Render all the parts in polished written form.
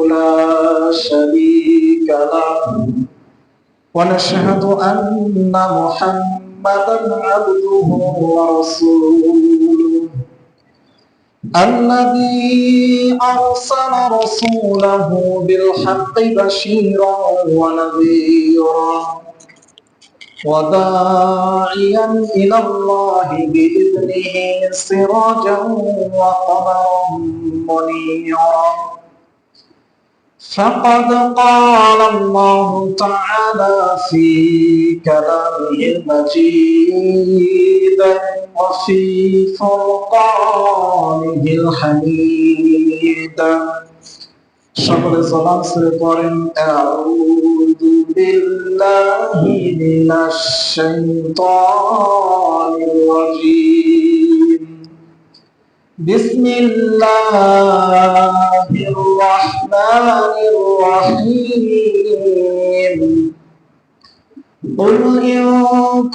لا شريك له ونشهد أن محمدا عبده ورسوله الذي أرسل رسوله بالحق بشيرا ونذيرا وداعيا إلى الله بإذنه سراجا وقمرا منيرا فقد قال الله تعالى في كلامه المجيد وفي فرقانه الحميد সকলে জবান ছেড়ে পড়েন আউযু বিল্লাহি মিনাশ শাইতানির রাজীম বিসমিল্লাহির রাহমানির রহিম قل إن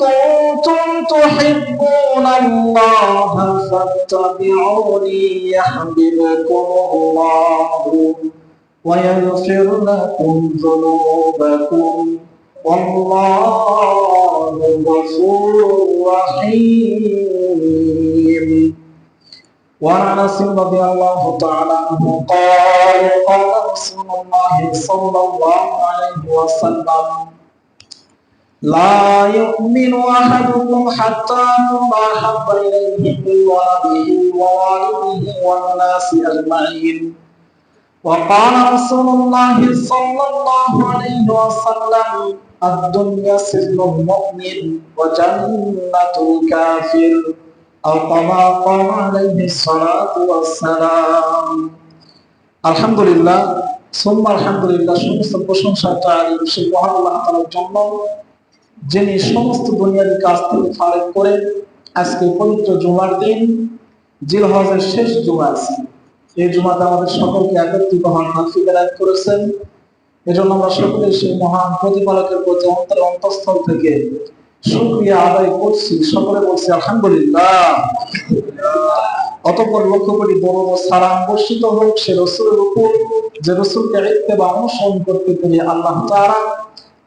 كنتم تحبون الله فاتبعوني يحببكم الله ويغفر لكم ذنوبكم والله غفور رحيم وعن انس رضي الله تعالى عنه قال قال رسول الله صلى الله عليه وسلم لا يؤمن أحدكم حتى أكون أحب إليه من ولده ووالده والناس أجمعين وقال رسول الله صلى الله عليه وسلم الدنيا سجن المؤمن وجنة الكافر أو كما قال عليه الصلاة والسلام الحمد لله ثم الحمد لله সমস্ত প্রশংসা তারই সেই মহান আল্লাহ তাআলার জন্য যিনি সমস্ত দুনিয়ার কাজ থেকে ফারেক করে আজকে পবিত্র জুমার দিন জিলহজের শেষ জুমা আছে। এই জুমাতে আমাদের সকলকে একত্রিত হওয়ার তৌফিক দান করেছেন। এজন্য আমরা সকলে সেই মহান প্রতিপালকের প্রতি অন্তঃস্থল থেকে শুকরিয়া আদায় করছি। সকলে বলছি আলহামদুলিল্লাহ। অতঃপর লক্ষ কোটি দরুদ ও সালাম বর্ষিত হোক সে রাসূলের উপর যে রাসূলকে ইত্তেবা অনুসরণ করতে পেরে আল্লাহ তাআলা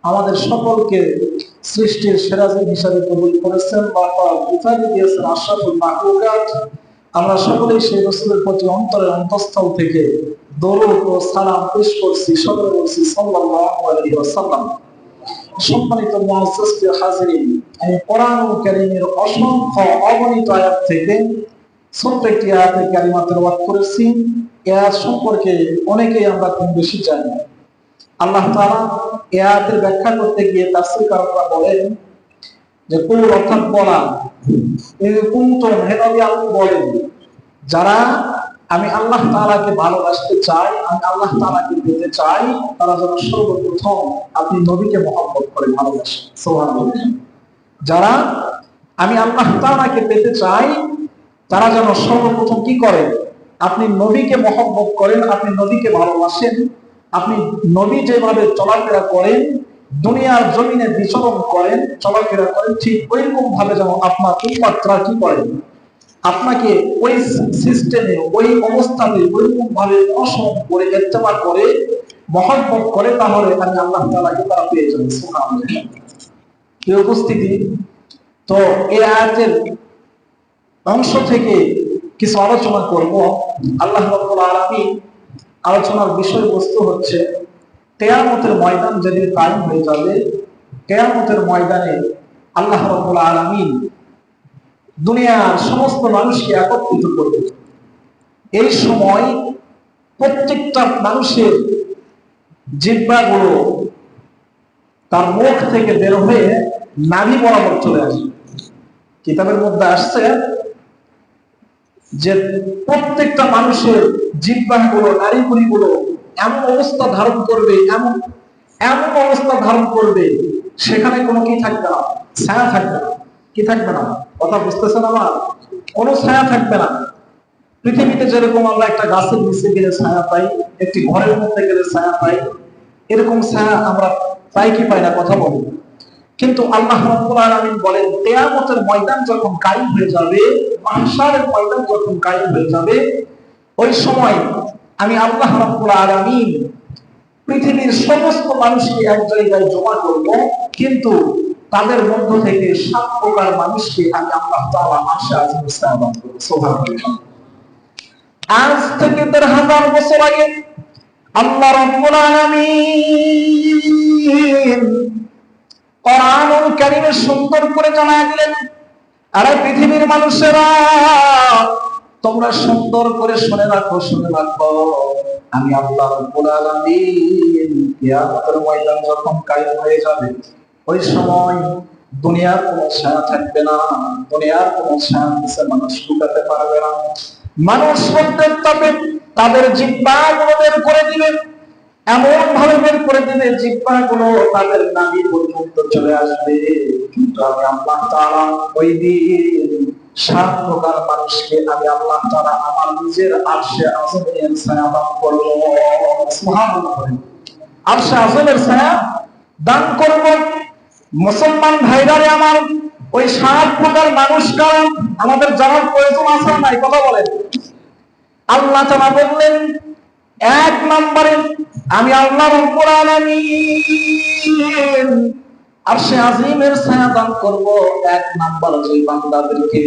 আমাদের সকলকে সৃষ্টির সেরাজিন হিসাবে কবুল করেছেন বা উপাধি দিয়েছেন আশরাফুল মাখলুকাত। আমরা সকলেই সেই রাসূলের প্রতি অন্তরের অন্তঃস্থল থেকে দরুদ ও সালাম পেশ করছি। সকলে বলছি সাল্লাল্লাহু আলাইহি ওয়াসাল্লাম। সম্মানিত মুআজ্জাজ হাজিরিন, আমি কোরআনুল কারীমের অসংখ্য অগণিত আয়াত থেকে ছোট্ট একটি আয়াতের কালিমা তেলাওয়াত করেছি। এই আয়াত সম্পর্কে অনেকেই আমরা কম বেশি জানি। আল্লাহ তাআলা এই আয়াতের ব্যাখ্যা করতে গিয়ে তাফসীরকাররা বলেন যে কুল অর্থাৎ বলা, এই কুনতুম হে নবী আপনি বলেন যারা আমি আল্লাহ তাআলাকে ভালোবাসতে চাই, আমি আল্লাহ তাআলাকে পেতে চাই, তারা যেন সর্বপ্রথম আপনি নবীকে মহব্বত করে ভালোবাসেন। সুবহানাল্লাহ। যারা আমি আল্লাহ তাআলাকে পেতে চাই তারা যেন সর্বপ্রথম কি করেন? আপনি নবীকে মহব্বত করেন, আপনি নবীকে ভালোবাসেন। আপনি নবী যেভাবে চলাফেরা করেন, দুনিয়ার জমিনে বিচরণ করেন, চলাফেরা করেন, ঠিক ওইরকম ভাবে যেন আপনার উম্মতরা কি করেন, আপনাকে ওই সিস্টেমে ওই অবস্থাতে ওইরকম ভাবে অনুসরণ করে ইত্তেবা করে মহব্বত করে, তাহলে আমি আল্লাহ তাআলাকে তারা পেয়ে যাবে। সুবহানাল্লাহ। এই উপস্থিতি তো এই আয়াতের অংশ থেকে কিছু আলোচনা করব। আল্লাহ রাব্বুল আলামিন আলোচনার বিষয়বস্তু হচ্ছে কিয়ামতের ময়দান যেদিন কায়েম হয়ে যাবে, কিয়ামতের ময়দানে আল্লাহ রাব্বুল আলামিন দুনিয়ার সমস্ত মানুষকে একত্রিত করবে। এই সময় প্রত্যেকটা মানুষের জিহ্বাগুলো তার মুখ থেকে বের হয়ে নাভি বরাবর চলে আসবে। কিতাবের মধ্যে আসছে যে প্রত্যেকটা মানুষের জিহ্বাগুলো, নাড়িভুঁড়িগুলো এমন অবস্থা ধারণ করবে, এমন অবস্থা ধারণ করবে, সেখানে কোনো কি থাকবে না, ছায়া থাকবে না। কি থাকবে না? কথা বুঝতেছেন আমার? কোনো ছায়া থাকবে না। পৃথিবীতে যেরকম আমরা একটা গাছের নিচে গেলে ছায়া পাই, একটি ঘরের মধ্যে গেলে ছায়া পাই, এরকম ছায়া আমরা পাই কি পাই না? কথা বলি। কিন্তু আল্লাহ রাব্বুল আলামিন বলেন কিয়ামতের ময়দান যখন কায়েম হয়ে যাবে, মাহশারের ময়দান যখন কায়েম হয়ে যাবে, ওই সময় আমি আল্লাহ রাব্বুল আলামিন পৃথিবীর সমস্ত মানুষকে এক জায়গায় জমা করব, কিন্তু তাদের মধ্য থেকে 7 প্রকার মানুষকে আমি আল্লাহ তাআলা আরশে আজিমে স্থাপন করব। সুবহানাল্লাহ। আজ থেকে 1000 বছর আগে আল্লাহ রাব্বুল আলামিন কোরআনুল কারীমে সুন্দর করে জানায় দিলেন, আরে পৃথিবীর মানুষেরা তোমরা সুন্দর করে শুনে রাখো, শুনে রাখো, আমি আল্লাহ রাব্বুল আলামিন কিয়ামতের ময়দান যখন কায়েম হয়ে যাবে, ওই সময় দুনিয়ার কোনো ছায়া থাকবে না, দুনিয়ার কোনো ছায়া নিচে মানুষ লুকাতে পারবে না। মানুষ প্রত্যেক তাদের জিহ্বাগুলো বের করে দিবেন, এমন ভাবে বের করে দিবে জিহ্বাগুলো তাদের নাভি পর্যন্ত চলে আসবে। কিন্তু আমি আল্লাহ তাআলা ওই দিন 7 প্রকার মানুষকে আমি আল্লাহ তাআলা আমার নিজের আরশে আজিমের ছায়া দান করব। সুবহানাল্লাহ। আরশে আজিমের ছায়া দান করব। মুসলমান ভাইরারে আমার, ওই 7 প্রকার মানুষ কারণ আমাদের জানার প্রয়োজন আছে না? কথা বলেন। আল্লাহ তাআলা বললেন, 1 নম্বরে আমি আল্লাহ রাব্বুল আলামিন আরশে আজিমের ছায়া দান করব 1 নাম্বার যে বান্দাদেরকে,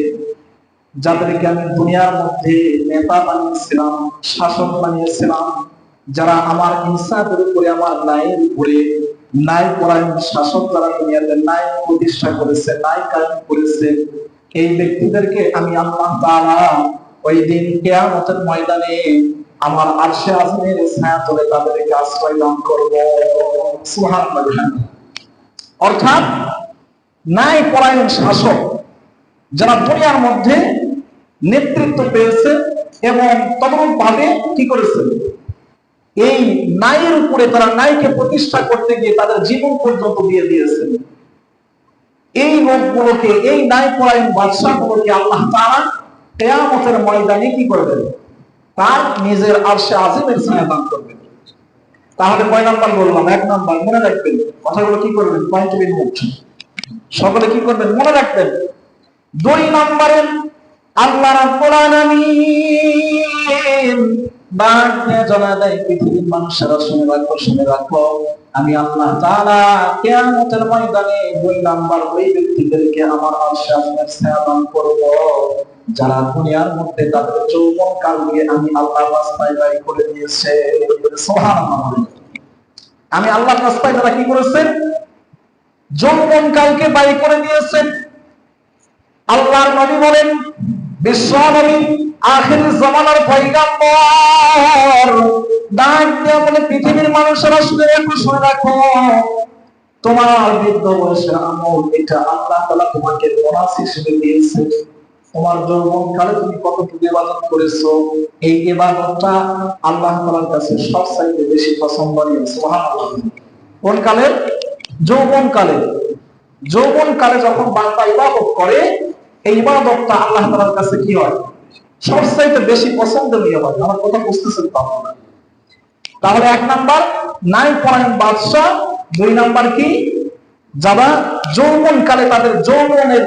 যাদেরকে আমি দুনিয়ার মধ্যে নেতা বানিয়েছিলাম, শাসক বানিয়েছিলাম, যারা আমার ইনসাফের উপরে, আমার ন্যায়ের উপরে, ন্যায় পরায়ণ শাসক যারা দুনিয়াতে ন্যায় প্রতিষ্ঠা করেছে, ন্যায় কায়েম করেছে, এই ব্যক্তিদেরকে আমি আল্লাহ তাআলা ওই দিন কিয়ামতের ময়দানে আমার আরশে আজিমের ছায়া তলে তাদেরকে আশ্রয় দান করব। সুবহানাল্লাহ। অর্থাৎ ন্যায় পরায়ণ শাসক যারা দুনিয়ার মধ্যে নেতৃত্ব পেয়েছে এবং তদনুরূপভাবে কি করেছে, এই ন্যায়ের উপরে তারা ন্যায়কে প্রতিষ্ঠা করতে গিয়ে তাদের জীবন পর্যন্ত দিয়ে দিয়েছে, এই লোকগুলোকে, এই ন্যায় পরায়ণ বাদশাহগুলোকে আল্লাহ তাআলা কিয়ামতের ময়দানে কি করবেন, তার নিজের আরশে আজিমের ছায়া দান করবেন। তাহলে কয় নাম্বার বললাম? 1 নাম্বার। মনে রাখবেন কথাগুলো, কি করবেন, পয়েন্ট টু নোট সকলে কি করবেন, মনে রাখবেন। 2 নম্বরে আল্লাহ রাব্বুল আলামিন ডাক দিয়ে জানায় দেয়, পৃথিবীর মানুষেরা শুনে রাখো, শুনে রাখো, আমি আল্লাহ তাআলা কিয়ামতের ময়দানে 2 নাম্বার ওই ব্যক্তিদেরকে আমার আরশে আজিমের ছায়া দান করব, যারা দুনিয়ার মধ্যে তাদের যৌবন কালকে আমি আল্লাহর রাস্তায় ব্যয় করে দিয়েছে। সুবহানাল্লাহ। আমি আল্লাহর রাস্তায় যারা কি করেছেন, যৌবন কালকে ব্যয় করে দিয়েছেন। আল্লাহর নবী বলেন, বিশ্ব নবী আখির জামানার পয়গম্বর ডাক দিয়ে বলে, পৃথিবীর মানুষেরা শুনে রাখো, শুনে রাখো, তোমার বৃদ্ধ বয়সের আমল এটা আল্লাহ তাআলা তোমাকে বোনাস হিসেবে দিয়েছে। তোমার যৌবনকালে তুমি কতটুকু ইবাদত করেছো, এই ইবাদতটা আল্লাহ তাআলার কাছে সবচাইতে বেশি পছন্দনীয়। সুবহানাল্লাহ। কোন কালে? যৌবনকালে। যৌবনকালে যখন বান্দা ইবাদত করে, এই ইবাদতটা আল্লাহ তাআলার কাছে কি হয়, সবচাইতে বেশি পছন্দনীয় হয়। আমার কথা বুঝতেছেন তো আপনারা? তাহলে 1 নাম্বার ন্যায় পরায়ণ বাদশা, 2 নাম্বার কি, যারা যৌবনকালে তাদের যৌবনের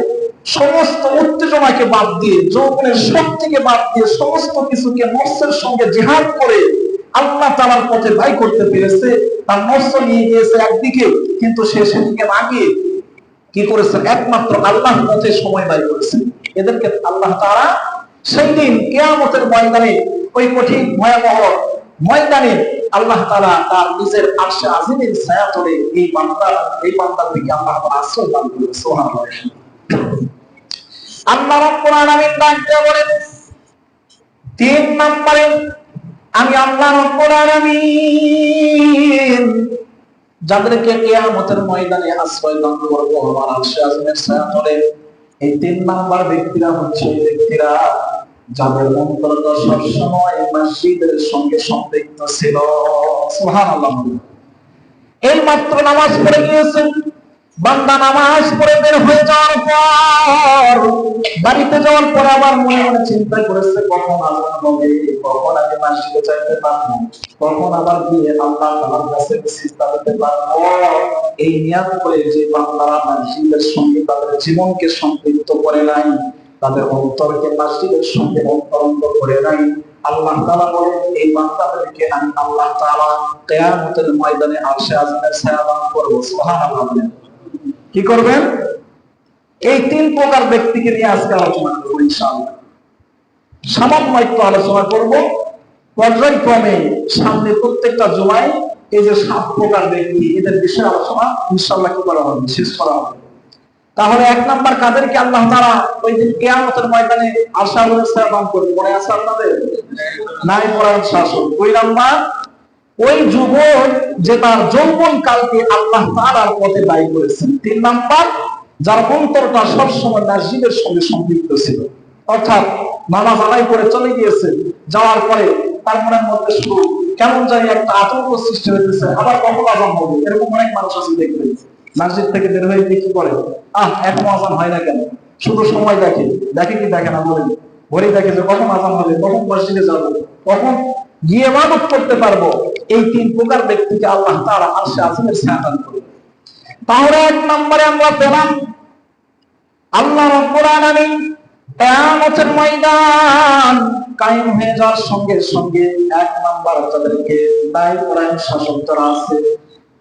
সমস্ত উত্তেজনাকে বাদ দিয়ে, যৌবনের শক্তিকে বাদ দিয়ে, সমস্ত কিছুকে নফসের সঙ্গে জিহাদ করে আল্লাহ তাআলার পথে ব্যয় করতে পেরেছে। তার নফস নিয়ে গিয়েছে একদিকে, কিন্তু সে সেদিকে না গিয়ে কি করেছে, একমাত্র আল্লাহর পথে সময় ব্যয় করেছে। এদেরকে আল্লাহ তাআলা সেই দিন কিয়ামতের ময়দানে, ওই কঠিন ভয়াবহ ময়দানে আল্লাহ তাআলা তার নিজের আরশে আজিমের ছায়া তলে এই বান্দাদেরকে আল্লাহ তাআলা আশ্রয় দান করবে। সুবহানাল্লাহ। আল্লাহ রাব্বুল আলামিন ডাক দিয়ে বলেন, 3 নম্বরে আমি আল্লাহ রাব্বুল আলামিন যাদেরকে কিয়ামতের ময়দানে আশ্রয় দান করব আমার আরশে আজিমের ছায়া তলে, এই 3 নাম্বার ব্যক্তিরা হচ্ছে এই ব্যক্তিরা যাদের অন্তরটা সবসময় মসজিদের সঙ্গে সম্পৃক্ত ছিল। সুবহানাল্লাহ। এই মাত্র নামাজ পড়ে গিয়েছেন, বান্দা নামাজ পড়ে বের হয়ে যাওয়ার পর, বাড়িতে যাওয়ার পর আবার মনে মনে চিন্তা করেছে, কখন আযান হবে, কখন আমি মসজিদে যাইতে পারবো, কখন আবার গিয়ে আল্লাহ তাআলার কাছে সিজদা দিতে পারবো। এই নিয়ত করে যে বান্দারা মসজিদের সঙ্গে তাদের জীবনকে সম্পৃক্ত করে নাই, তাদের অন্তরকে মসজিদের সঙ্গে অন্তরঙ্গ করে নাই, আল্লাহ তাআলা বলেন এই বান্দাদেরকে আমি আল্লাহ তাআলা কিয়ামতের ময়দানে আরশে আজিমের ছায়া দান করব। সুবহানাল্লাহ। কি করবেন? এই তিন প্রকার ব্যক্তিকে নিয়ে আজকে আলোচনা করব ইনশাআল্লাহ। সামান্য একটু আলোচনা করব পর্যায়ক্রমে, সামনে প্রত্যেকটা জুমায় এই যে 7 প্রকার ব্যক্তি এদের বিষয়ে আলোচনা ইনশাআল্লাহ কি করা হবে, শেষ করা হবে। তাহলে 1 নাম্বার কাদেরকে আল্লাহ তাআলা ওই দিন কিয়ামতের ময়দানে আরশে আজিমের ছায়া দান করবে? মনে আছে আপনাদের? নাই পরায়ণ শাসক। 2 নাম্বার ওই যুবক যে তার যৌবন কালকে আল্লাহ তাআলার পথে ব্যয় করেছেন। 3 নাম্বার যার অন্তরটা সবসময় মসজিদের সঙ্গে সম্পৃক্ত ছিল, অর্থাৎ নামাজ আদায় করে চলে গিয়েছে, যাওয়ার পরে তার মনের মধ্যে শুধু কেমন জানি একটা আতঙ্ক সৃষ্টি হয়েছে, আবার কখন আযান হবে। এরকম অনেক মানুষ আছে দেখবে, মসজিদ থেকে বের হয়ে কি করে, এখনো আযান হয় না কেন, শুধু সময় দেখে কি দেখে না বলেন, ঘড়ি দেখে যে কখন আযান হবে, কখন মসজিদে যাব, কখন গিয়ে ইবাদত করতে পারবো। এই 3 প্রকার ব্যক্তিকে আল্লাহ তাআলা আরশে আজিমের ছায়া দান করবে। তাহলে 1 নম্বরে আমরা পেলাম আল্লাহ রাব্বুল আলামিন কিয়ামতের ময়দান কায়েম হয়ে যাওয়ার সঙ্গে সঙ্গে 1 নাম্বার যাদেরকে দায় পরায়ণ শাসক যারা আছে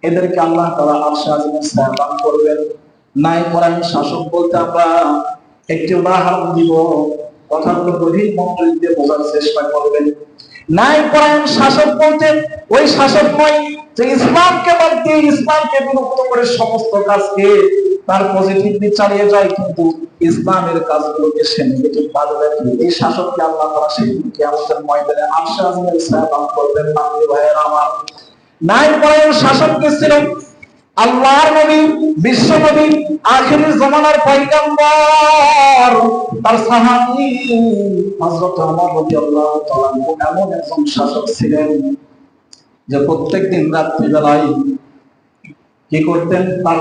এদেরকে আল্লাহ তাআলা আরশে আজিমের ছায়া দান করবেন। ন্যায় পরায়ণ শাসক বলতে আমরা একটি উদাহরণ দিব, কথাগুলো গভীর মনোযোগ দিয়ে বোঝার চেষ্টা করবেন। ন্যায় পরায়ণ শাসক বলতে ওই শাসক নয় যে ইসলামকে বাদ দিয়ে, ইসলামকে বিলুপ্ত করে সমস্ত কাজকে তার পজিটিভলি চালিয়ে যায়, কিন্তু ইসলামের কাজগুলোকে সে নেগেটিভ ভাবে দেখে। এই শাসককে আল্লাহ তাআলা সেই কিয়ামতের ময়দানে আরশে আজিমের ছায়া দান করবেন। মাননীয় ভাইয়েরা আমার, ন্যায় পরায়ণ শাসক কে ছিল? আল্লাহর নবী, বিশ্ব নবী, আখিরি জামানার পয়গম্বর, তার সাহাবী হযরত ওমর রাদিয়াল্লাহু তাআলা এমন একজন শাসক ছিলেন যে প্রত্যেকদিন রাত্রি বেলায় কি করতেন, তার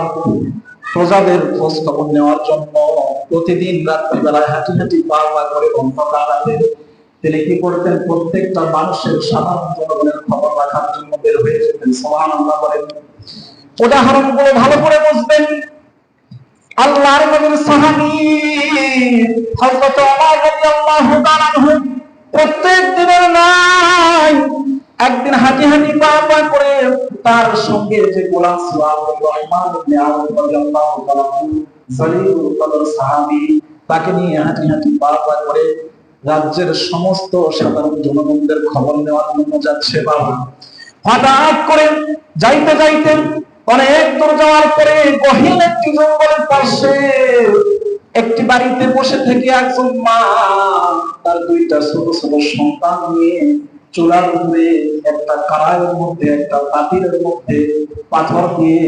প্রজাদের খোঁজ খবর নেওয়ার জন্য প্রতিদিন রাত্রি বেলায় হাঁটি হাঁটি পা পা করে অন্ধকার রাতে তিনি কি করতেন, প্রত্যেকটা মানুষের সাধারণ জনগণের খবর রাখার জন্য বের হয়ে যেতেন। সুবহানাল্লাহ বলেন। উদাহরণগুলো ভালো করে বুঝবেন। আল্লাহর নবীর সাহাবী হযরত ওমর রাদিয়াল্লাহু তাআলা আনহু প্রত্যেক দিনের নাই একদিন হাঁটি হাঁটি পা পা করে তার সঙ্গে যে গোলাম ছিল আব্দুর রহমান ইবনে আওফ রাদিয়াল্লাহু তাআলা জলিলুল কদর সাহাবী, তাকে নিয়ে হাঁটি হাঁটি পা পা করে রাজ্যের সমস্ত সাধারণ জনগণদের খবর নেওয়ার জন্য যাচ্ছে। বাবা, হঠাৎ করে যাইতে যাইতে অনেক দূর যাওয়ার পরে গহীন একটি জঙ্গলের পাশে একটি বাড়িতে বসে থেকে একজন মা তার 2টা ছোট ছোট সন্তান নিয়ে চুলার উপরে একটা কড়াইয়ের মধ্যে, একটা পাতিলের মধ্যে পাথর দিয়ে,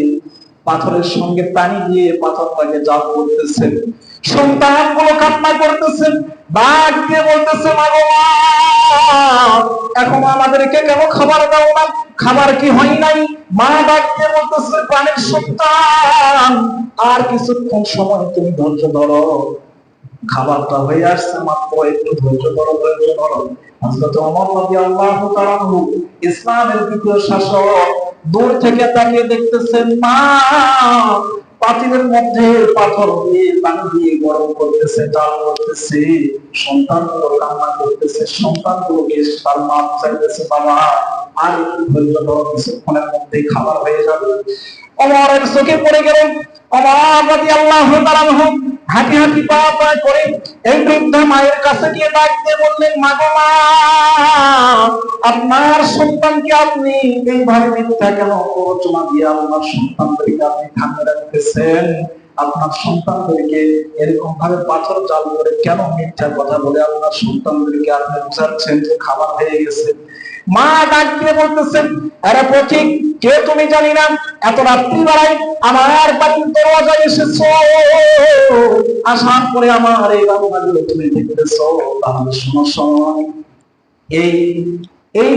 পাথরের সঙ্গে পানি দিয়ে পাথরটাকে জাল করতেছে। সন্তানগুলো কান্না করতেছে, ডাক দিয়ে বলতেছে, মা গো মা, এখন আমাদেরকে কেন খাবার দাও না? খাবার কি হয় নাই? মা ডাক দিয়ে বলতেছে, প্রাণের সন্তান, আর কিছুক্ষণ সময় তুমি ধৈর্য ধরো, খাবারটা হয়ে আসছে মাত্র, একটু ধৈর্য ধরো, ধৈর্য ধরো। হযরত ওমর রাদিয়াল্লাহু তাআলা ইসলামের দ্বিতীয় শাসক দূর থেকে তাকিয়ে দেখতেছেন মা পাতিলের মধ্যে পাথর দিয়ে পানি দিয়ে গরম করতেছে, জাল করতেছে, সন্তানগুলো কান্না করতেছে, সন্তানগুলোকে তার মা চাইতেছে, বাবা আর একটু ধৈর্য ধরো, কিছুক্ষণের মধ্যেই খাবার হয়ে যাবে। ওমরের চোখে পড়ে গেল। ওমর রাদিয়াল্লাহু তাআলা হাঁটি হাঁটি পা পা করে এই বৃদ্ধ মায়ের কাছে গিয়ে ডাক দিয়ে বললেন, মা গো মা, আপনার সন্তানকে আপনি এইভাবে মিথ্যা কেন প্ররোচনা দিয়ে আপনার সন্তানদেরকে আপনি ঠান্ডা রাখতেছেন? আপনার সন্তানদেরকে এরকম ভাবে পাথর জাল করে কেন মিথ্যা কথা বলে আপনার সন্তানদেরকে আপনি বুঝাচ্ছেন যে খাবার হয়ে গেছে? মা ডাক দিয়ে বলতেছেন, আরে পথিক, কে তুমি জানি না, এত রাত্রি বেলায় আমার বাড়ির দরওয়াজায় এসেছো, আসার পরে আমার এই বাবুগুলো তুমি দেখতেছো, তাহলে শোনো, এই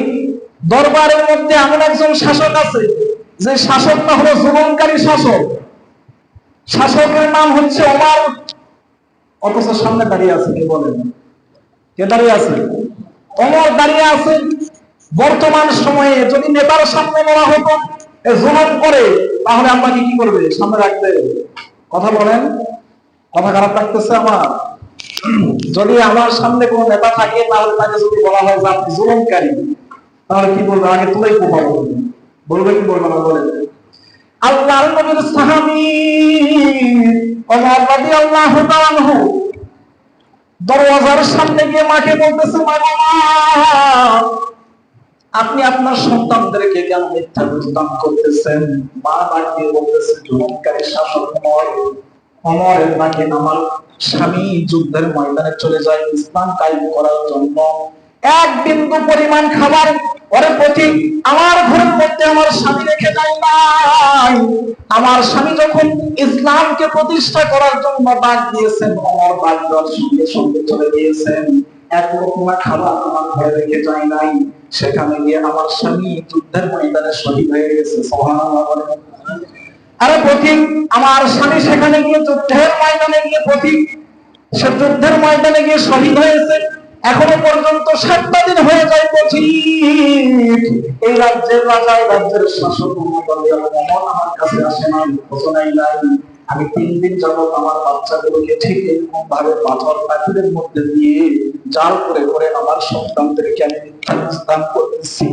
দরবারের মধ্যে এমন একজন শাসক আছে যে শাসকটা হলো জুলুমকারী শাসক। শাসকের নাম হচ্ছে ওমর, অথচ সামনে দাঁড়িয়ে আছে কে বলেন? কে দাঁড়িয়ে আছে? ওমর দাঁড়িয়ে আছে। বর্তমান সময়ে যদি নেতার সামনে বলা হতো জুলুম করে, তাহলে আমাকে কি করবে? সামনে রাখবে? কথা বলেন, কথা খারাপ লাগতেছে আমার? যদি আমার সামনে কোনো নেতা থাকে তাহলে তাকে যদি বলা হয় যে আপনি জুলুমকারী, তাহলে কি বলবে? আগে তোলাই কোপাবো, বলবে কি বলবে না? বলে আল্লাহর নবীর সাহাবী ওমর রাদিয়াল্লাহু তাআলা আনহু দরওয়াজার সামনে গিয়ে মাকে বলতেছে, মা আপনি আপনার সন্তানদেরকে কেন মিথ্যা প্রতিদান করতেছেন? মা ডাক দিয়ে বলতেছে, জুলুমকারী শাসক ওমরের নাকি আমার স্বামী যুদ্ধের ময়দানে চলে যায় ইসলাম কায়েম করার জন্য। এক বিন্দু পরিমাণ খাবার ওরে পথিক আমার ঘরের মধ্যে আমার স্বামী রেখে যায় নাই। আমার স্বামী যখন ইসলামকে প্রতিষ্ঠা করার জন্য ডাক দিয়েছেন, ওমর ডাক দেওয়ার সঙ্গে সঙ্গে চলে গিয়েছেন। এক লোকমা খাবার আমার ঘরে রেখে যায় নাই। সেখানে গিয়ে আমার স্বামী যুদ্ধের ময়দানে শহীদ হয়ে গেছে। সুবহানাল্লাহ। আরে পথিক, আমার স্বামী সেখানে গিয়ে যুদ্ধের ময়দানে গিয়ে পথিক সে যুদ্ধের ময়দানে গিয়ে শহীদ হয়েছে। এখনো পর্যন্ত 7টা দিন হয়ে যায় পথিক এই রাজ্যের রাজা, এই রাজ্যের শাসক আমার কাছে আসে নাই, ঘোষণাই নাই। আমি 3 দিন যাবত আমার বাচ্চাগুলোকে ঠিক এরকম ভাবে পাথর পাথরের মধ্যে দিয়ে জাল করে করে আমার সন্তানদেরকে আমি মিথ্যা করতেছি।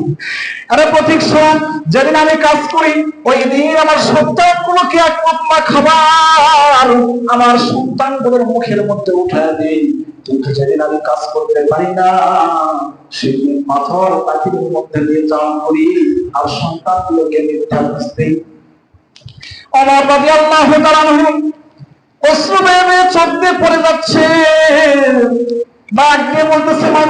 আরে পথিক শোন, যেদিন আমি কাজ করি ওই দিন আমার সন্তানগুলোকে এক লোকমা খাবার আমার সন্তানগুলোর মুখের মধ্যে উঠায় দেই, কিন্তু যেদিন আমি কাজ করতে পারি না সেদিন পাথর পাথরের মধ্যে দিয়ে জাল করি আর সন্তানগুলোকে মিথ্যা দিই। ওমর রাদিয়াল্লাহু তাআলা আনহু অশ্রু বেয়ে বেয়ে চোখ দিয়ে পড়ে যাচ্ছে। ডাক দিয়ে বলতেছে, মা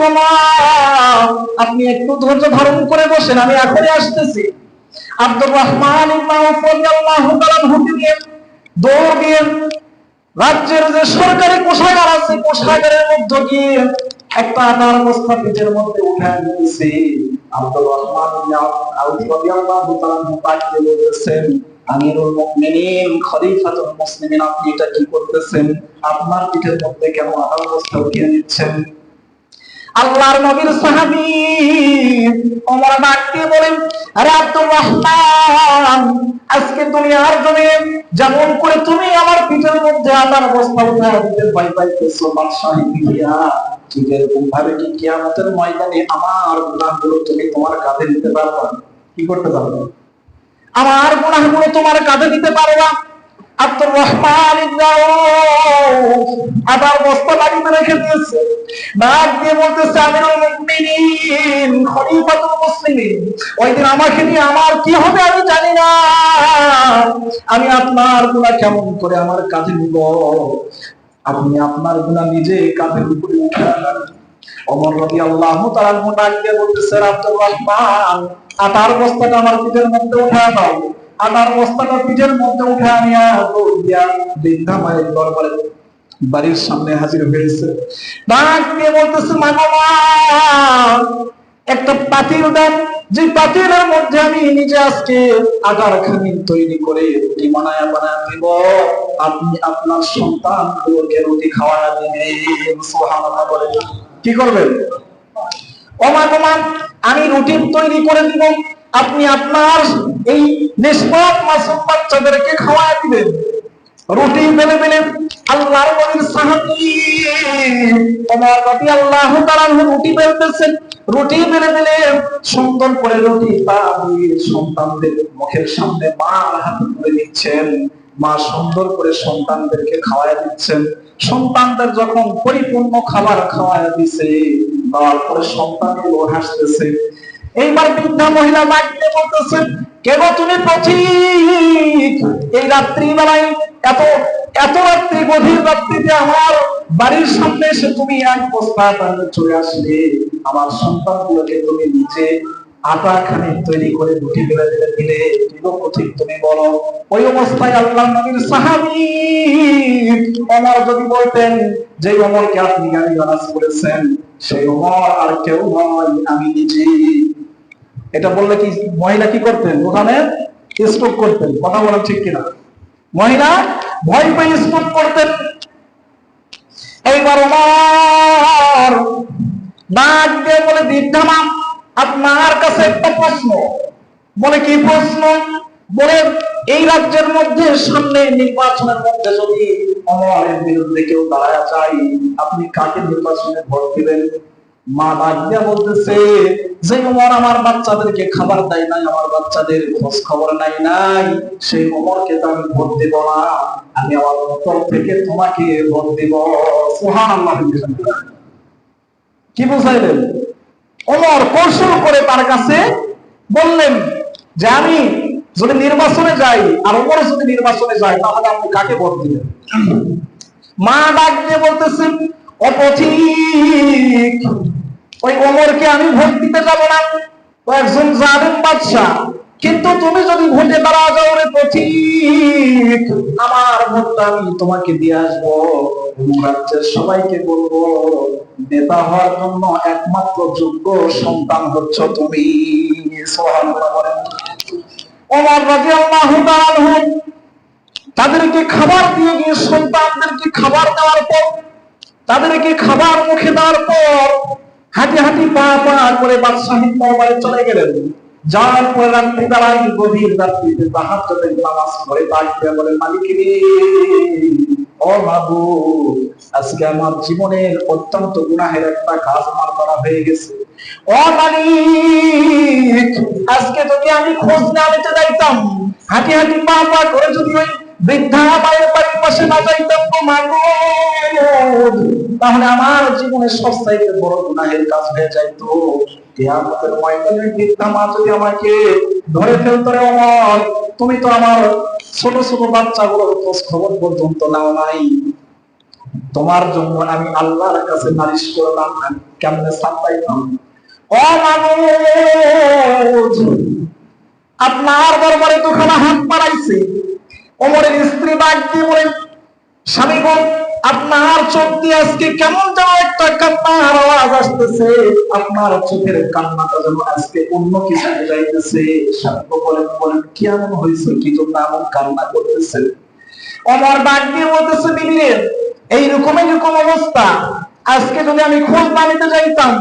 আপনি একটু ধৈর্য ধারণ করে বসেন, আমি এখনই আসতেছি। আব্দুর রহমান ইবনে আওফ রাদিয়াল্লাহু তাআলা আনহুকে নিয়ে দৌড় দিয়ে রাজ্যের যে সরকারি কোষাগার আছে কোষাগারের মধ্যে গিয়ে একটা আটার বস্তা পিঠের মধ্যে উঠায় দিয়েছে। আব্দুর রহমান ইবনে আওফ রাদিয়াল্লাহু তাআলা আনহু ডাক দিয়ে বলতেছেন, আমিরুল মুমিনিন খলিফাতুল মুসলিমিন, আপনি এটা কি করতেছেন? আপনার পিঠের মধ্যে কেন আটার বস্তা উঠিয়ে নিচ্ছেন? আল্লাহর নবীর সাহাবী ওমর ডাক দিয়ে বলেন, আরে আব্দুর রহমান, আজকে দুনিয়ার জমিনে যেমন করে তুমি আমার পিঠের মধ্যে আটার বস্তা উঠায় দিতে ভয় পাইতেছো বাদশাহী দিয়া, ঠিক এরকম ভাবে কি কিয়ামতের ময়দানে আমার গুনাহগুলো তুমি তোমার কাঁধে নিতে পারবা? কি করতে পারবা? আমার গুনাহগুলো তোমার কাঁধে নিতে পারবা? আব্দুর রহমান ইবনে আওফ আবার বস্তা লাগিয়ে রেখে দিয়েছে। ডাক দিয়ে বলতেছে, আমিরুল মুমিনিন খলিফাতুল মুসলিমিন, ওই দিন আমাকে নিয়ে আমার কি হবে আমি জানি না। আমি আপনার গুনাহ কেমন করে আমার কাঁধে নিব? আপনি আপনার গুনাহ নিজে কাঁধের উপরে উঠান। ওমর রাদিয়াল্লাহু তাআলা আনহু ডাক দিয়ে বলতেছে, আব্দুর রহমান, আটার বস্তাটা আমার পিঠের মধ্যে উঠায় দাও। আটার বস্তাটা পিঠের মধ্যে উঠে আনিয়া দৌড় দিয়া বৃদ্ধা মায়ের দরবারে বাড়ির সামনে হাজির হয়েছে। ডাক দিয়ে বলতেছে, মা একটা পাতিল দেন, যে পাতিলের মধ্যে আমি নিজে আজকে আটার খামির তৈরি করে রুটি বানায়া দিব, আপনি আপনার সন্তানগুলোকে রুটি খাওয়ায়া দিবেন। সুবহানাল্লাহ বলেন। কি করবেন? ও মা, আমি রুটি তৈরি করে দিব, আপনি আপনার এই নিষ্পাপ মাসুম বাচ্চাদেরকে খাওয়ায় দিবেন। রুটি বেলে বেলে আল্লাহর নবীর সাহাবী ওমর রাদিয়াল্লাহু তাআলা আনহু রুটি বেলতেছেন। রুটি বেলে বেলে সুন্দর করে রুটি দিয়ে সন্তানদের মুখের সামনে মার হাতে তুলে দিচ্ছেন। মা সুন্দর করে সন্তানদেরকে খাওয়ায় দিচ্ছেন। সন্তানদের যখন পরিপূর্ণ খাবার খাওয়ায় দিছে, তারপরে সন্তানগুলো হাসতেছে। এইবার বৃদ্ধা মহিলা ডাক দিয়ে বলতেছেন, কেন তুমি পথিক এই রাত্রি বেলায় এত এত রাত্রি গভীর রাত্রিতে আমার বাড়ির সামনে এসে তুমি এক বস্তা আটা চলে আসলে, আমার সন্তানগুলোকে তুমি নিজে আটা খানি তৈরি করে রুটি বেলে দিলে, পথিক তুমি বলো? ওই অবস্থায় আল্লাহর নবীর সাহাবী ওমর যদি বলতেন যে ওমরকে আপনি গালিগালাজ করেছেন, সেই ওমর আর কেউ নয়, আমি নিজে। এটা বললে কি মহিলা কি করতেন? ওখানে স্টপ করতেন। কথা বলেন ঠিক কিনা? মহিলা ভয় পেয়ে স্টপ করতেন। এইবার ওমর ডাক দিয়ে বলে, বৃদ্ধা মা, আপনার কাছে একটা প্রশ্ন। বলে, কি প্রশ্ন? বলে, এই রাজ্যের মধ্যে সামনে নির্বাচনের মধ্যে যদি ওমরের বিরুদ্ধে কেউ দাঁড়ায় যায়, আপনি কাকে নির্বাচনে ভোট দিবেন? মা ডাক দিয়া বলতেছে যে ওমর আমার বাচ্চাদেরকে খাবার দেয় নাই, আমার বাচ্চাদের খোঁজ খবর নাই, সেই ওমরকে তো আমি ভোট দেব না, আমি আমার তরফ থেকে তোমাকে ভোট দেব। সুবহানাল্লাহ। কি বুঝাইলেন? ওমর কৌশল করে তার কাছে বললেন যে আমি যদি নির্বাচনে যাই আর ওমর যদি নির্বাচনে যায় তাহলে আপনি কাকে ভোট দিবেন? মা ডাক দিয়ে বলতেছেন অপথিক, ওই ওমরকে আমি ভোট দিতে যাব না, ও একজন জালিম বাদশা। কিন্তু তুমি যদি ভোটে দাঁড়া যাও রে পথিক, আমার ভোটটা আমি তোমাকে দিয়ে আসবো। রাজ্যের সবাইকে বলবো নেতা হওয়ার জন্য একমাত্র যোগ্য সন্তান হচ্ছে তুমি। সুবহানাল্লাহ বলেন। ওমর রাদিয়াল্লাহু তাআলা তাদেরকে খাবার দিয়ে গিয়ে, সন্তানদেরকে খাবার দেওয়ার পর, তাদেরকে খাবার মুখে দেওয়ার পর হাঁটি হাঁটি পা পা করে বাদশাহীর দরবারে চলে গেলেন। যাওয়ার পর রাত্রি বেলায়, গভীর রাত্রিতে তাহাজ্জুদের নামাজ পড়ে ডাক দিয়ে বলে, মালিক রে, ও মাবুদ, আজকে আমার জীবনের অত্যন্ত গুনাহের একটা কাজ আমার করা হয়ে গেছে। ও মালিক, আজকে যদি আমি খোঁজ না নিতে যাইতাম, হাঁটি হাঁটি পা পা করে যদি ওই বৃদ্ধা মায়ের বাড়ির পাশে না যাইতাম তো মাবুদ, তাহলে আমার জীবনের সবচাইতে বড় গুনাহের কাজ হয়ে যাইতো। কিয়ামতের ময়দানে বৃদ্ধা মা যদি আমাকে ধরে ফেলতো রে ওমর, তুমি তো আমার ছোট ছোট বাচ্চাগুলোর খোঁজ খবর পর্যন্ত নাও নাই, তোমার জন্য আমি আল্লাহর কাছে নালিশ করলাম, আমি কেমনে সামলাইতাম? ও মাবুদ, আপনার দরবারে দুখানা হাত বাড়াইছে। ওমরের স্ত্রী ডাক দিয়ে বলেন, স্বামী গো, আপনার চোখ দিয়ে আজকে কেমন যেন একটা কান্নার আওয়াজ আসতেছে, আপনার চোখের কান্নাটা যেন আজকে অন্য কিছু বোঝাইতেছে। স্বামী বলেন, বলেন কি এমন হয়েছে, কি জন্য এমন কান্না করতেছে? ওমর ডাক দিয়ে বলতেছে, বিবি এইরকম এরকম অবস্থা, আজকে যদি আমি খোঁজ না নিতে যাইতাম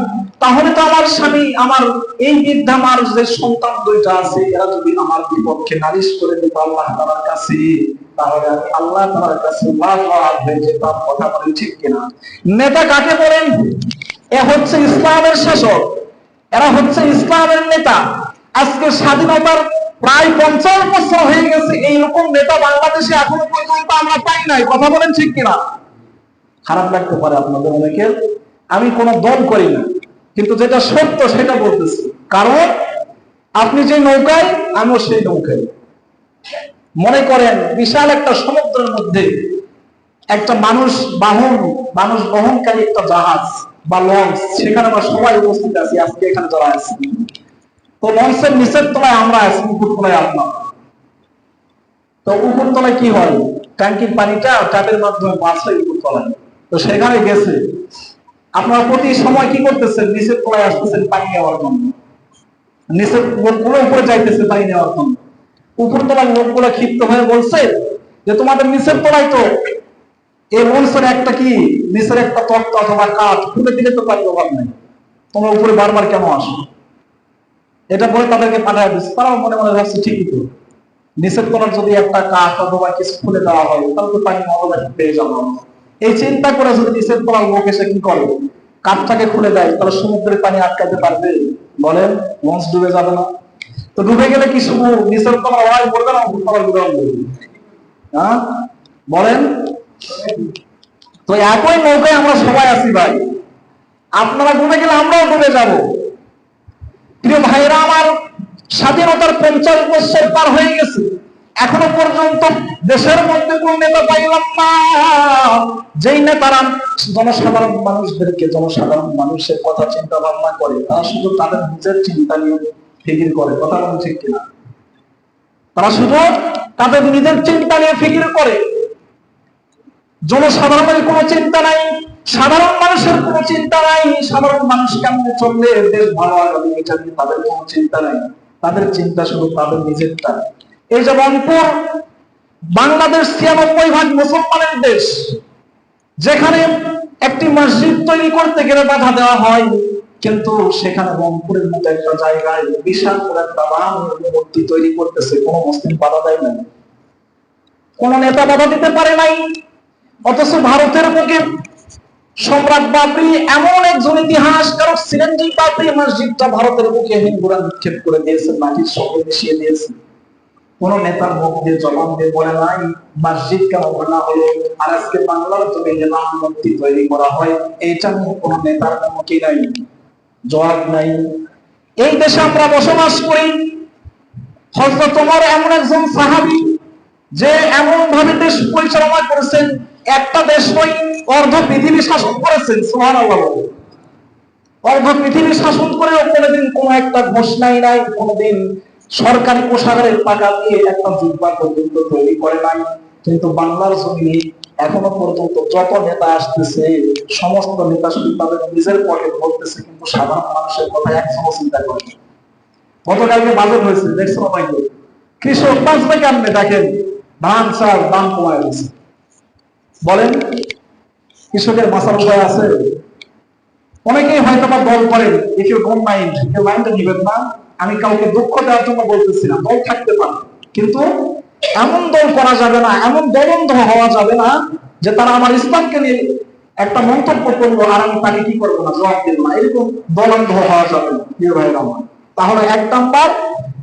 তাহলে তো আমার স্বামী, আমার এই বৃদ্ধা মার যে সন্তান দুইটা আছে, এরা যদি আমার বিপক্ষে নালিশ করে দিত আল্লাহ তাআলার কাছে, তাহলে আমি আল্লাহ তাআলার কাছে লাল হয়ে যেতাম। কথা বলেন ঠিক কিনা? নেতা কাকে বলেন? এ হচ্ছে ইসলামের শাসক, এরা হচ্ছে ইসলামের নেতা। আজকে স্বাধীনতার প্রায় 50 বছর হয়ে গেছে, এইরকম নেতা বাংলাদেশে এখনো পর্যন্ত আমরা পাই নাই। কথা বলেন ঠিক কিনা? খারাপ লাগতে পারে আপনাদের অনেকের, আমি কোনো দল করি না, কিন্তু যেটা সত্য সেটা বলতেছি। কারণ আপনি যে নৌকায়, আমিও সেই নৌকায়। মনে করেন বিশাল একটা সমুদ্রের মধ্যে একটা মানুষ বহনকারী একটা জাহাজ বা লঞ্চ, সেখানে আমরা সবাই উপস্থিত আছি, আজকে এখানে যারা আছি। তো লঞ্চের নিচের তলায় আমরা আছি, উপর তলায় আপনার। তো উপর তলায় কি হয়, ট্যাঙ্কির পানিটা ট্যাপের মাধ্যমে পাস হয় উপর তলায়। তো সেখানে গেছে, আপনারা প্রতি সময় কি করতেছেন, নিচের তলায় আসতেছেন পানি নেওয়ার জন্য, নিচের লোকগুলো উপরে যাইতেছে পানি নেওয়ার জন্য। উপর তলার লোকগুলো ক্ষিপ্ত হয়ে বলছে যে তোমাদের নিচের তলায় তো এই লঞ্চের একটা কি, নিচের একটা তক্তা অথবা কাঠ খুলে দিলে তো পানির অভাব নেই, তোমরা উপরে বারবার কেন আসো? এটা বলে তাদেরকে পাঠায় দিচ্ছে। তারাও মনে মনে ভাবছে ঠিকই তো, নিচের তলার যদি একটা কাঠ অথবা কিছু খুলে দেওয়া হয় তাহলে তো পানি অটোমেটিক পেয়ে যাবো। এই চিন্তা করে যদি নিচের তলার লোক এসে কি করে, কাঠটাকে খুলে দেয়, তাহলে সমুদ্রের পানি আটকাতে পারবে? বলেন, লঞ্চ ডুবে যাবে না? তো ডুবে গেলে কি শুধু নিচের তলার ওয়াই বলবে না, উপর তলার ডুবে বলবে? হ্যাঁ বলেন? তো একই নৌকায় আমরা সবাই আছি ভাই, আপনারা ডুবে গেলে আমরাও ডুবে যাব। প্রিয় ভাইরা আমার, স্বাধীনতার 50 বছর পার হয়ে গেছে, এখনো পর্যন্ত দেশের মধ্যে কোন নেতা পাইলাম না যেই নেতারা জনসাধারণ মানুষের কথা চিন্তা ভাবনা করে, তারা শুধু তাদের নিজের চিন্তা নিয়ে ফিকির করে। কথা বলেন ঠিক কিনা? তারা শুধু তাদের নিজের চিন্তা নিয়ে ফিকির করে, জনসাধারণের কোনো চিন্তা নাই, সাধারণ মানুষের কোনো চিন্তা নাই। সাধারণ মানুষ কেমনে চললে দেশ ভালো হবে এটা নিয়ে তাদের কোনো চিন্তা নাই, তাদের চিন্তা শুধু তাদের নিজেরটা। এই যে রংপুর, বাংলাদেশ 96% মুসলমানের দেশ, যেখানে একটি মসজিদ তৈরি করতে গেলে বাধা দেওয়া হয়, কিন্তু সেখানে রংপুরের মতো একটা জায়গায় বিশাল করে একটা রামের মূর্তি তৈরি করতেছে, কোনো মুসলিম বাধা দেয় না, কোন নেতা বাধা দিতে পারে নাই। অথচ ভারতের বুকে সম্রাট বাবরি এমন একজন ইতিহাসকারক ছিলেন যে বাবরি মসজিদটা ভারতের বুকে হিন্দুরা নিক্ষেপ করে দিয়েছে, মাটির সঙ্গে মিশিয়ে দিয়েছে। কোন নেতার মুখ দিয়ে জবান দিয়ে বলে নাই মসজিদ কেন বানা হলো, আর আজকে বাংলার জমিনে নাম মূর্তি তৈরি করা হয়, এইটা নিয়ে কোন নেতার কোনো কি নাই, জবাব নাই। এই দেশে আমরা বসবাস করি। হযরত ওমর এমন একজন সাহাবী যে এমন ভাবে দেশ পরিচালনা করেছেন, একটা দেশ নয় অর্ধ পৃথিবী শাসন করেছেন। সুবহানাল্লাহ। অর্ধ পৃথিবী শাসন করেও কোনোদিন কোনো একটা ঘোষণাই নাই, কোনোদিন সরকারি কোষাগারের টাকা দিয়ে একটা জুব্বা পর্যন্ত তৈরি করে নাই। কিন্তু বাংলার জমিনে এখনো পর্যন্ত যত নেতা আসতেছে সমস্ত নেতা শুধু তাদের নিজের পকেট বলতেছে, কিন্তু সাধারণ মানুষের কথা একজনও চিন্তা করে না। গতকালকে বাজেট হয়েছে, দেখছো না ভাই? কৃষক বাঁচবে কেমনে? দেখেন ধান চাল দাম কমায় দিচ্ছে। বলেন কৃষকের বাঁচার উপায় আছে? অনেকেই হয়তো বা দল করেন, কেউ কোন মাইন্ড, কেউ মাইন্ডে নিবেন না। আমি কাউকে দুঃখ দেওয়ার জন্য বলতেছি না, দল থাকতে পারে, কিন্তু এমন দল করা যাবে না, এমন দলন্ধ হওয়া যাবে না যে তারা আমার ইসলামকে নিয়ে একটা মন্তব্য করলো আর আমি তাকে কি করবো না, জবাব দেবো না। এরকম দলন্ধ হওয়া যাবে না, প্রিয় ভাই আমার। তাহলে এক নাম্বার,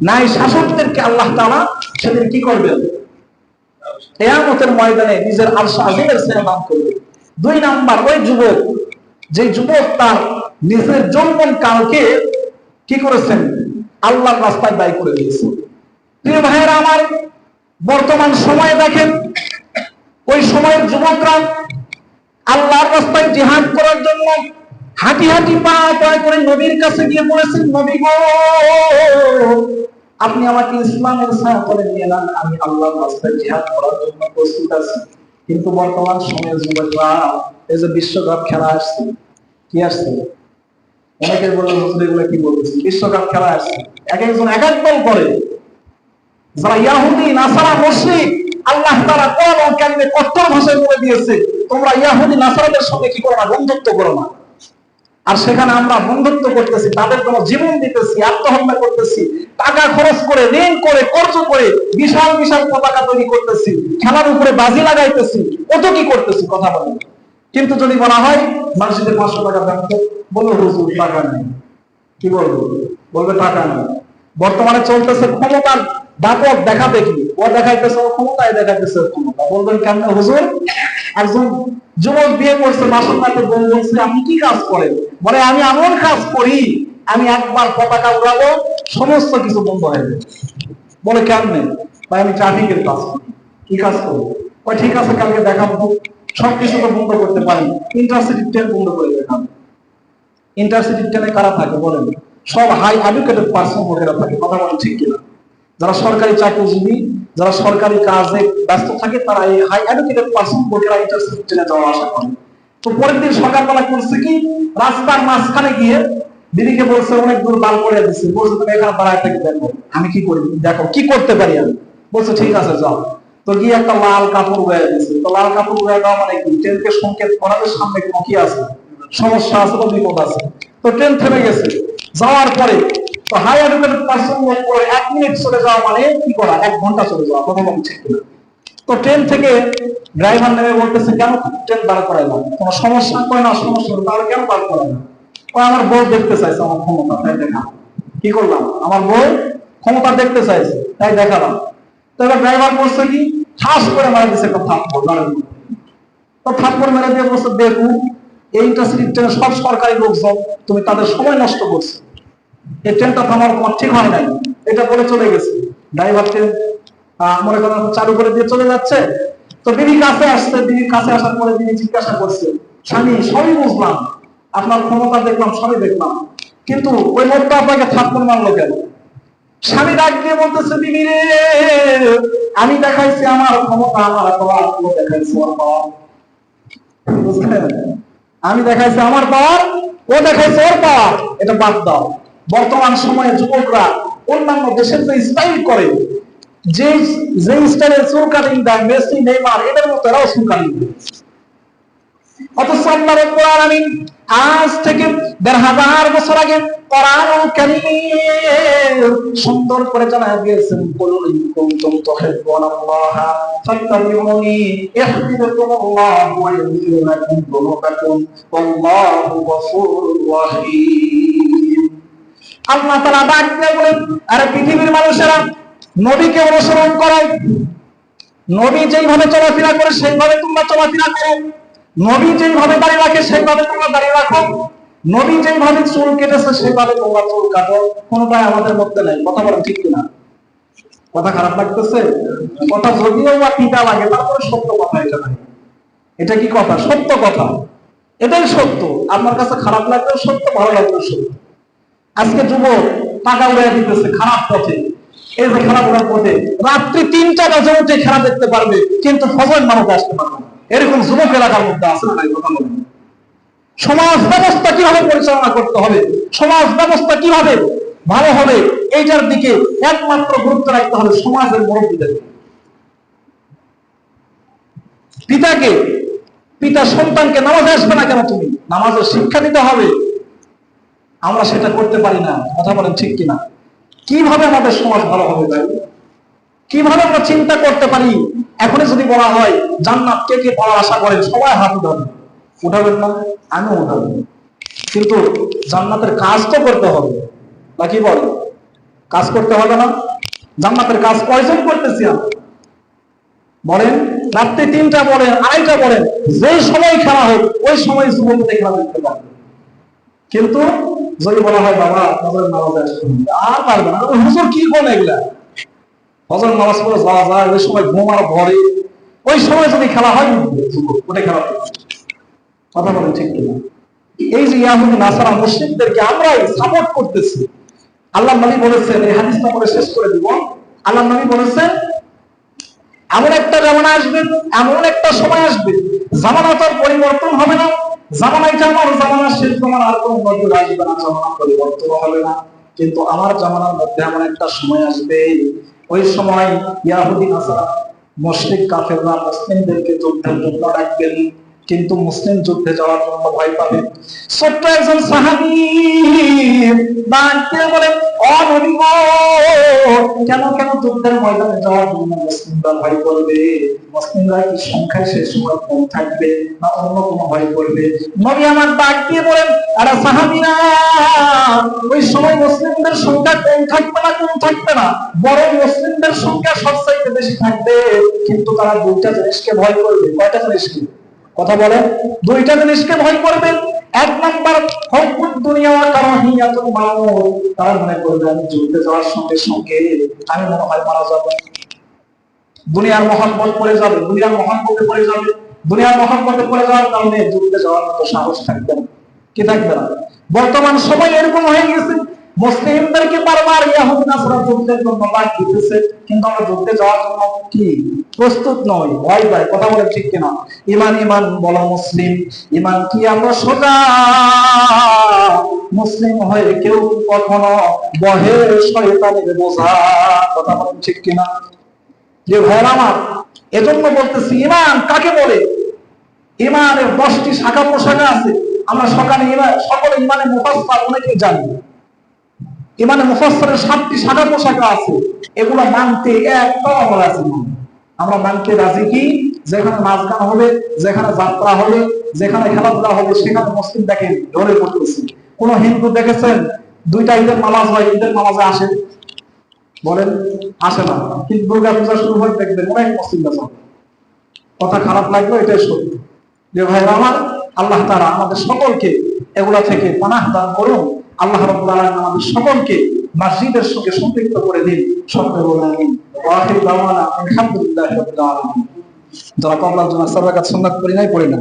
নাই শাসকদেরকে আল্লাহ তাআলা সেদিন কি করবেন? কিয়ামতের ময়দানে নিজের আরশ আজিমের দান করবে। দুই নাম্বার, ওই যুবক, যে যুবক তার নিজের যৌবন কালকে কি করেছেন? আল্লাহর রাস্তায় ব্যয় করে দিয়েছে। প্রিয় ভাইয়েরা আমার, বর্তমান সময়ে দেখেন ওই সময়ের যুবকরা আল্লাহর রাস্তায় জিহাদ করার জন্য হাঁটি হাঁটি পা করে নবীর কাছে গিয়ে বলেছেন, নবী গো, আপনি আমাকে ইসলামের ছায়াতলে নিয়ে নেন, আমি আল্লাহর রাস্তায় জিহাদ করার জন্য প্রস্তুত আছি। কিন্তু বর্তমান সময়ের যুবকরা এই যে বিশ্বকাপ খেলা আসছে, কি আসছে? অনেকে বলে হুজুর এগুলো কি বলতেছে? বিশ্বকাপ খেলা আসছে, এক একজন এক এক দল করে। যারা ইহুদি নাসারা মুশরিক, আল্লাহ তাআলা কোরআন ও কারিমে কঠোর ভাষায় বলে দিয়েছে তোমরা ইহুদি নাসারাদের সঙ্গে কি করো না, বন্ধুত্ব করো না। আর সেখানে আমরা বন্ধুত্ব করতেছি, তাদের জন্য জীবন দিতেছি, আত্মহত্যা করতেছি, টাকা খরচ করে, ঋণ করে, কর্জ করে বিশাল বিশাল পতাকা তৈরি করতেছি, খেলার উপরে বাজি লাগাইতেছি, কত কি করতেছি, কথা বলেন। কিন্তু যদি বলা হয় মসজিদে 500 টাকা দান করো, বলবো হুজুর টাকা নেই। কি বলবো? বলবে টাকা নেই। বর্তমানে চলতেছে ক্ষমতার দাপট দেখা দেখি, ও দেখাইতেছে ও ক্ষমতায়, দেখাইতেছে ক্ষমতা। বলবেন কেন হুজুর? একজন যুবক বিয়ে করছে, বাসন রাতে বউ বলছে আপনি কি কাজ করেন? বলে আমি এমন কাজ করি, আমি একবার পতাকা উড়াবো সমস্ত কিছু বন্ধ হয়ে যাবে। বলে কেমনে? ভাই আমি ট্রাফিকের কাজ করি। কি কাজ করবো? ওই ঠিক আছে, কালকে দেখাবো। সবকিছু তো বন্ধ করতে পারি, ইন্টারসিটি ট্রেন বন্ধ করে দেখাবো। ইন্টারসিটি ট্রেনে কারা থাকে বলেন? সব হাই এডুকেটেড পার্সন লোকেরা থাকে, কথা বলেন ঠিক কিনা? যারা সরকারি চাকরিজীবী, যারা সরকারি কাজে ব্যস্ত থাকে, তারা এই হাই এডুকেটেড পার্সন লোকেরা ইন্টারসিটি ট্রেনে যাওয়া আসা করে। তো পরের দিন সকালবেলা করছে কি, রাস্তার মাঝখানে গিয়ে দিদিকে বলছে, অনেক দূর দাঁড় করে দিচ্ছে, বলছে তুমি এখানে দাঁড়ায় থেকে দেখো আমি কি করি, দেখো কি করতে পারি আমি। বলছে ঠিক আছে যাও। তো গিয়ে একটা লাল কাপড় গায়ে দিচ্ছে। তো লাল কাপড় গায়ে দেওয়া মানে কি? ট্রেনকে সংকেত করা যে সামনে কোনো কি আছে, সমস্যা আছে বা বিপদ আছে। তো ট্রেন থেমে গেছে। যাওয়ার পরে তো হাই এডুকেটেড পার্সন করে 1 মিনিট চলে যাওয়া মানে কি করা, 1 ঘন্টা চলে যাওয়া, কথা বলছি ঠিক কিনা? তো ট্রেন থেকে ড্রাইভার নেমে বলতেছে কেন ট্রেন দাঁড় করায় না? কোনো সমস্যা? কয় না সমস্যা, তাহলে কেন দাঁড় করায় না? আমার বউ দেখতে চাইছে আমার ক্ষমতা, তাই দেখা। কি করলাম? আমার বউ ক্ষমতা দেখতে চাইছে, তাই দেখালাম। তো এবার ড্রাইভার বলছে কি, ঠাস করে মারা দিচ্ছে একটা থাপ্পড়। তো থাপ্পড় মেরে দিয়ে বলছে দেখুন এই ইন্টারসিটি ট্রেন সব সরকারি লোকজন, তুমি তাদের সময় নষ্ট করছো, এই ট্রেনটা থামার তোমার ঠিক হয় নাই। এটা বলে চলে গেছে। ড্রাইভার ট্রেন মনে করেন চালু করে দিয়ে চলে যাচ্ছে। তো বিবি কাছে আসছে, বিবির কাছে আসার পরে বিবি জিজ্ঞাসা করছে, স্বামী সবই বুঝলাম, আপনার ক্ষমতা দেখলাম, সবই দেখলাম, কিন্তু ওই লোকটা আপনাকে থাপ্পড় মারলো কেন? স্বামী ডাক দিয়ে বলতেছে, বিবি রে, আমি দেখাইছি আমার ক্ষমতা, আমার পাওয়ার, ও দেখাইছে ওর পাওয়ার। বুঝলেন? আমি দেখাইছি আমার পাওয়ার, ও দেখাইছে ওর পাওয়ার। এটা বাদ দাও। বর্তমান সময়ে যুবকরা অন্যান্য দেশের যে স্টাইল করে, যে যে স্টাইলের চুল কাটিং দেয়, মেসি নেইমার এদের মতো এরাও চুল কাটিং দেয়। অথচ আল্লাহ রাব্বুল আলামিন আজ থেকে ১৫০০ বছর আগে কোরআনুল কারীম সুন্দর করে জানা দিয়েছেন, কুল ইন কুনতুম তুহিব্বুনাল্লাহ ফাত্তাবিউনি ইহবিবকুমুল্লাহ ওয়া ইয়াগফির লাকুম যুনুবাকুম ওয়াল্লাহু গফুরুর রহিম। আল্লাহ তাআলা ডাক দিয়ে বলেন, আরে পৃথিবীর মানুষেরা, নবীকে অনুসরণ করো, নবী যেইভাবে চলাফেরা করে সেইভাবে তোমরা চলাফেরা করো, নবী যেইভাবে দাড়ি রাখে সেইভাবে তোমরা দাড়ি রাখো, নবী যেইভাবে চুল কেটেছে সেইভাবে তোমরা চুল কাটো। কোনটাই আমাদের মধ্যে নাই। কথা বলেন ঠিক কিনা? কথা খারাপ লাগতেছে? কথা যদিও বা পিতা লাগে, তারপরে সত্য কথা এটা নাই। এটা কি কথা? সত্য কথা, এটাই সত্য। আপনার কাছে খারাপ লাগলেও সত্য, ভালো লাগলেও সত্য। আজকে যুবক টাকা উড়াই দিতেছে খারাপ পথে। এই যে খারাপ পথে রাত্রি ৩টা বাজে উঠে খেলা দেখতে পারবে, কিন্তু ফজর নামাজে আসতে পারবে না। এরকম যুবক এলাকার মধ্যে আছে না? কথা বলেন। সমাজ ব্যবস্থা কিভাবে পরিচালনা করতে হবে, সমাজ ব্যবস্থা কিভাবে ভালো হবে, এইটার দিকে একমাত্র গুরুত্ব রাখতে হবে সমাজের মুরব্বীদের। পিতা সন্তানকে নামাজে আসবে না কেন? তুমি নামাজের শিক্ষা দিতে হবে। আমরা সেটা করতে পারি না। কথা বলেন ঠিক কিনা? কিভাবে আমাদের সমাজ ভালো হবে ভাই? কিভাবে আমরা চিন্তা করতে পারি? এখনই যদি বলা হয় জান্নাত কে কে পাওয়ার আশা করেন, সবাই হাত উঠাবেন। উঠাবেন না? আমিও উঠাবো। কিন্তু জান্নাতের কাজ তো করতে হবে, নাকি বল? কাজ করতে হবে না? জান্নাতের কাজ কয়জন করতেছি আমরা? বলেন, রাত্রে ৩টা বলেন, ২:৩০ বলেন, যে সময় খেলা হোক ওই সময় যুবকদের খেলা দেখতে পারবে। কিন্তু যদি বলা হয় বাবা ফজরের নামাজে আসতে হবে, আর পারবে না। হুজুর কি কোন এগুলা? ফজরের নামাজ পড়ে যাওয়া যায়, ওই সময় ঘুম আর ভরে, ওই সময় যদি খেলা হয় ওটা খেলা। কথা বলেন ঠিক কিনা? এই যে ইয়াহুদি নাসারা মুশরিকদেরকে আমরাই সাপোর্ট করতেছি। আল্লাহর নবী বলেছেন, এই হাদিসটা পড়ে শেষ করে দিব। আল্লাহর নবী বলেছেন, এমন একটা জামানা আসবে, এমন একটা সময় আসবে, জামানা তো পরিবর্তন হবে না। জামানাটা আমার জামানা, শেষ জামানা, আর কোনো বদল আসবে না, জামানা পরিবর্তন হবে না। কিন্তু আমার জামানার মধ্যে এমন একটা সময় আসবে, ওই সময় ইয়াহুদি নাসারা মুশরিক কাফেররা মুসলিমদেরকে যুদ্ধের জন্য ডাকবেন, কিন্তু মুসলিম যুদ্ধে যাওয়ার জন্য ভয় পাবে। ছোট্ট একজন সাহাবী ডাকতে বলেন, ও নবী গো, কেন কেন যুদ্ধের ময়দানে যাওয়ার জন্য মুসলিমরা ভয় করবে? মুসলিমরা কি সংখ্যায় সে সময় কম থাকবে, না অন্য কোনো ভয় করবে? নবী আমার ডাক দিয়ে বলেন, আরে সাহাবীরা, ওই সময় মুসলিমদের সংখ্যা কম থাকবে না, কম থাকবে না, বরং মুসলিমদের সংখ্যা সবচাইতে বেশি থাকবে। কিন্তু তারা দুইটা জিনিসকে ভয় করবে। কয়টা জিনিসকে? কথা বলেন। দুইটা জিনিসকে ভয় করবে। এক নাম্বার, হুব্বুদ দুনিয়া ওয়া কারাহিয়াতুল মাউত। তারা মনে করবে আমি যুদ্ধে যাওয়ার সঙ্গে সঙ্গে আমি মনে হয় মারা যাব, দুনিয়ার মহব্বত পড়ে যাবে, দুনিয়ার মহব্বতে পড়ে যাবে, দুনিয়ার মহব্বতে পড়ে যাওয়ার কারণে যুদ্ধে যাওয়ার মতো সাহস থাকবে না। কি থাকবে না? বর্তমান সময় এরকম হয়ে গেছে, মুসলিমদেরকে বারবার ইয়াহুদি নাসারা যুদ্ধের জন্য ডাক দিতেছে, কিন্তু আমরা যুদ্ধে যাওয়ার জন্য কি প্রস্তুত নই, ভয় পাই। কথা বলে ঠিক কিনা? ইমান ইমান বলো মুসলিম, ইমান কি আমরা সোজা? মুসলিম হয়ে কেউ কখনো বহে শয়তানের বোঝা। কথা বলে ঠিক কিনা? যে ভাইরা আমার, এজন্য বলতেছি, ইমান কাকে বলে? ইমানের 10টি শাখা প্রশাখা আছে। আমরা সকলে ইমানে মুফাসসার অনেকেই জানি। ইমানে মুফাসসারের 7টি শাখা প্রশাখা আছে। এগুলো মানতে একটাও আমরা রাজি নই। আমরা মানতে রাজি কি? যেখানে নাচ গান হবে, যেখানে যাত্রা হবে, যেখানে খেলাধুলা হবে, সেখানে মুসলিম দেখেন ধরে পড়তেছে। কোন হিন্দু দেখেছেন 2টা ঈদের নামাজ হয়, ঈদের নামাজে আসে? বলেন, আসে না। কিন্তু দুর্গা পূজা শুরু হয়, দেখবেন অনেক মুসলিম আছে। কথা খারাপ লাগলো, এটাই সত্য। যে ভাইরা আমার, আল্লাহ তাআলা আমাদের সকলকে এগুলা থেকে পানাহ দান করুন। আল্লাহ রাব্বুল আলামিন আমাদের সকলকে মসজিদের সঙ্গে সম্পৃক্ত করে দিন। সকলে বলেন আমিন। ওয়া আখিরু দাওয়ানা আলহামদুলিল্লাহি রাব্বিল আলামিন। যারা কবলার জন্য সারাকাত সুন্নাত পড়ি নাই, পড়ি না।